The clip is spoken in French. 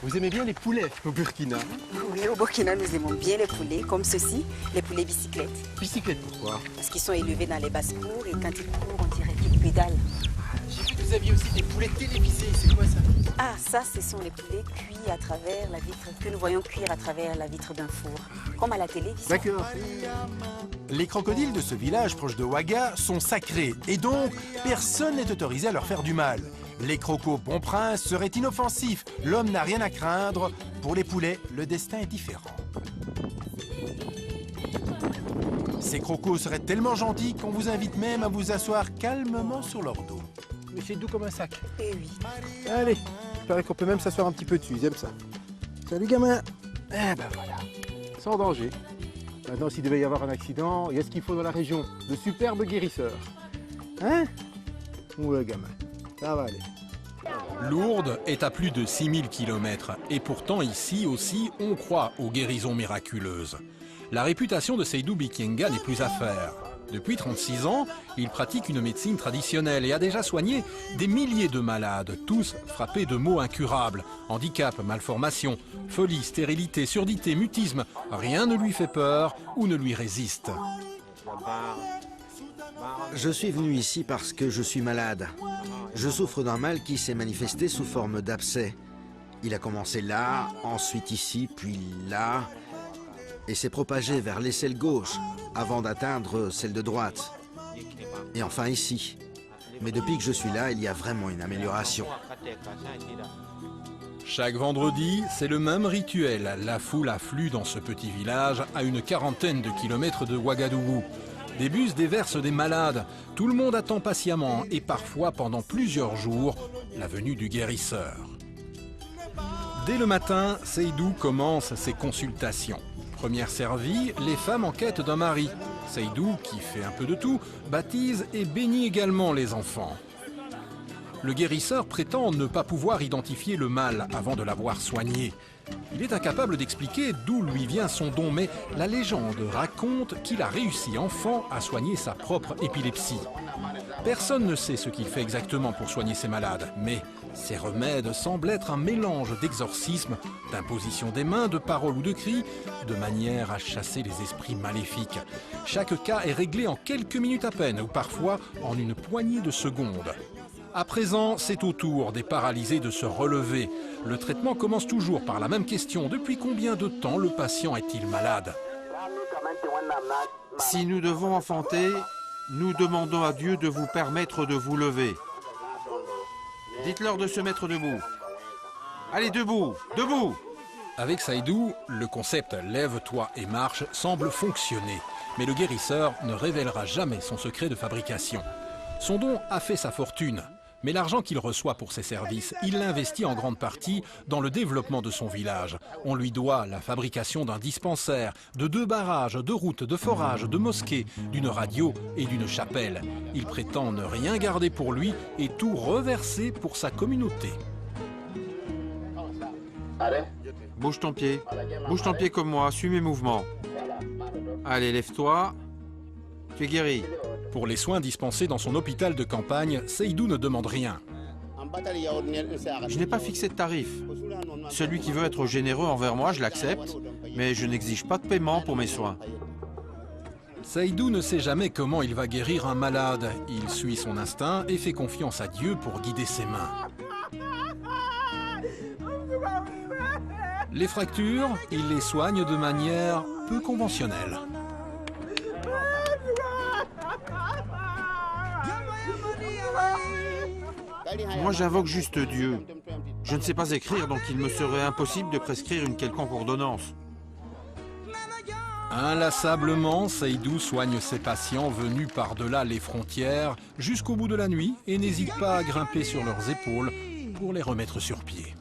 Vous aimez bien les poulets au Burkina? Oui, au Burkina, nous aimons bien les poulets, comme ceux-ci, les poulets bicyclettes. Bicyclette, pourquoi? Parce qu'ils sont élevés dans les basses-cours et quand ils courent, on dirait qu'ils pédalent. J'ai vu que vous aviez aussi des poulets télévisés, c'est quoi ça? Ah, ça, ce sont les poulets cuits à travers la vitre, que nous voyons cuire à travers la vitre d'un four, comme à la télévision. D'accord. Les crocodiles de ce village proche de Ouaga sont sacrés et donc personne n'est autorisé à leur faire du mal. Les crocos bon prince seraient inoffensifs, l'homme n'a rien à craindre. Pour les poulets, le destin est différent. Ces crocos seraient tellement gentils qu'on vous invite même à vous asseoir calmement sur leur dos. Mais c'est doux comme un sac. Eh oui. Allez, il paraît qu'on peut même s'asseoir un petit peu dessus, ils aiment ça. Salut gamin. Eh ben voilà, sans danger. Maintenant, s'il devait y avoir un accident, il y a ce qu'il faut dans la région, de superbes guérisseurs. Hein? Ouais gamin, ça va aller. Lourdes est à plus de 6000 km et pourtant ici aussi on croit aux guérisons miraculeuses. La réputation de Seydou Bikenga n'est plus à faire. Depuis 36 ans, il pratique une médecine traditionnelle et a déjà soigné des milliers de malades, tous frappés de maux incurables. Handicap, malformation, folie, stérilité, surdité, mutisme, rien ne lui fait peur ou ne lui résiste. Je suis venu ici parce que je suis malade. Je souffre d'un mal qui s'est manifesté sous forme d'abcès. Il a commencé là, ensuite ici, puis là, et s'est propagé vers l'aisselle gauche, avant d'atteindre celle de droite. Et enfin ici. Mais depuis que je suis là, il y a vraiment une amélioration. Chaque vendredi, c'est le même rituel. La foule afflue dans ce petit village à une quarantaine de kilomètres de Ouagadougou. Des bus déversent des malades. Tout le monde attend patiemment et parfois pendant plusieurs jours la venue du guérisseur. Dès le matin, Seydou commence ses consultations. Première servie, les femmes en quête d'un mari. Seydou, qui fait un peu de tout, baptise et bénit également les enfants. Le guérisseur prétend ne pas pouvoir identifier le mal avant de l'avoir soigné. Il est incapable d'expliquer d'où lui vient son don, mais la légende raconte qu'il a réussi enfant à soigner sa propre épilepsie. Personne ne sait ce qu'il fait exactement pour soigner ses malades, mais ses remèdes semblent être un mélange d'exorcisme, d'imposition des mains, de paroles ou de cris, de manière à chasser les esprits maléfiques. Chaque cas est réglé en quelques minutes à peine, ou parfois en une poignée de secondes. À présent, c'est au tour des paralysés de se relever. Le traitement commence toujours par la même question. Depuis combien de temps le patient est-il malade? Si nous devons enfanter, nous demandons à Dieu de vous permettre de vous lever. Dites-leur de se mettre debout. Allez, debout, debout! Avec Seydou, le concept « lève-toi et marche » semble fonctionner. Mais le guérisseur ne révélera jamais son secret de fabrication. Son don a fait sa fortune. Mais l'argent qu'il reçoit pour ses services, il l'investit en grande partie dans le développement de son village. On lui doit la fabrication d'un dispensaire, de 2 barrages, de routes, de forages, de mosquées, d'une radio et d'une chapelle. Il prétend ne rien garder pour lui et tout reverser pour sa communauté. Bouge ton pied comme moi, suis mes mouvements. Allez, lève-toi. Tu es guéri. Pour les soins dispensés dans son hôpital de campagne, Seydou ne demande rien. Je n'ai pas fixé de tarif. Celui qui veut être généreux envers moi, je l'accepte, mais je n'exige pas de paiement pour mes soins. Seydou ne sait jamais comment il va guérir un malade. Il suit son instinct et fait confiance à Dieu pour guider ses mains. Les fractures, il les soigne de manière peu conventionnelle. Moi, j'invoque juste Dieu. Je ne sais pas écrire, donc il me serait impossible de prescrire une quelconque ordonnance. Inlassablement, Seydou soigne ses patients venus par-delà les frontières jusqu'au bout de la nuit et n'hésite pas à grimper sur leurs épaules pour les remettre sur pied.